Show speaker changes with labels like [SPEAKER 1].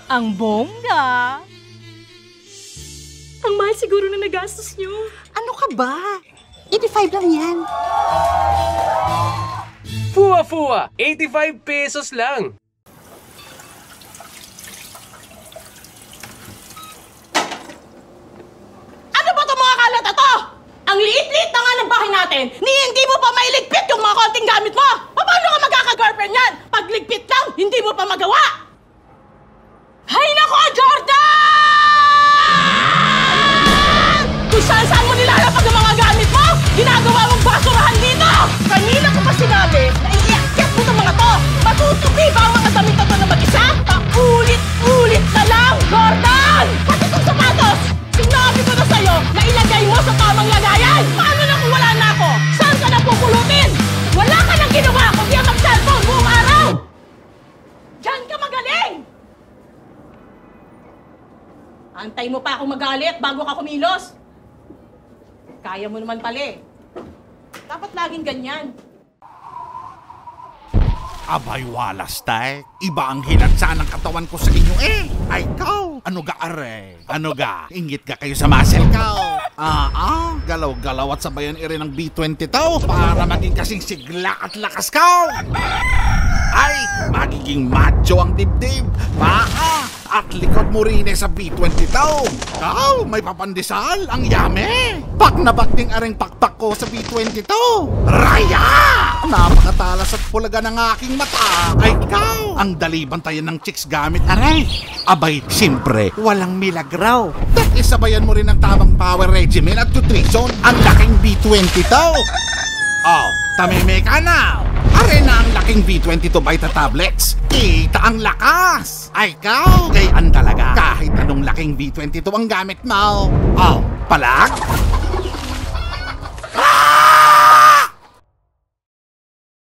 [SPEAKER 1] Ang bongga.
[SPEAKER 2] Ang mahal siguro na nagastos nyo.
[SPEAKER 3] Ano ka ba? 85 lang yan.
[SPEAKER 4] Fuwa-fuwa, 85 pesos lang.
[SPEAKER 5] Ano ba itong mga kalat na to? Ang liit-liit na nga ng bahay natin, hindi mo pa mailigpit yung mga konting gamit mo! Paano ka magkaka-girlfriend yan? Pagligpit lang, hindi mo pa magawa! Hay nako, Jordan! Kung saan-saan mo nilalapag ang mga gamit mo, ginagawa mong basurahan dito! Kanina ko pa sinabi na iiakyat mo itong mga to! Matutupi ba ang mga damit na to na mag-isa? Paulit-ulit na lang, Jordan! Pati itong sapatos! Sinabi ko na sa'yo na ilagay mo sa tamang lagayan! Paano na kung wala na ako? Saan ka na pupulutin? Wala ka nang ginawa kundi ang mag-cellphone buong araw! Diyan ka magaling! Antay mo pa akong magalit bago ka kumilos. Kaya mo naman pala eh. Dapat laging ganyan.
[SPEAKER 6] Abay, walas, tay. Iba ang hinatsa ng katawan ko sa inyo eh. Ay, ikaw. Ano ga, are? Ano ga? Ingit ka kayo sa muscle ka. Galaw-galaw at sabayan rin ng B20 to para maging kasing sigla at lakas ka. Ay, magiging macho ang dibdib. Paa at likod mo rin sa B20 to. Kau, may papandesal ang yame. Pak na bak ding aring pakpak ko sa B20 to. Raya! Napakatalas at pulaga ng aking mata. Ay, ikaw! Ang dali bantayan ng chicks gamit, aray! Abay, siyempre, walang milagraw. At isabayan mo rin ang tamang power regimen at nutrition. Ang laking B20 to. Oh, tamime ka na. Are na ang laking B22 Vita Tablets. Kita ang lakas. Ay, ikaw! Gayaan talaga. Kahit anong laking B22 ang gamit mo. Oh, palag?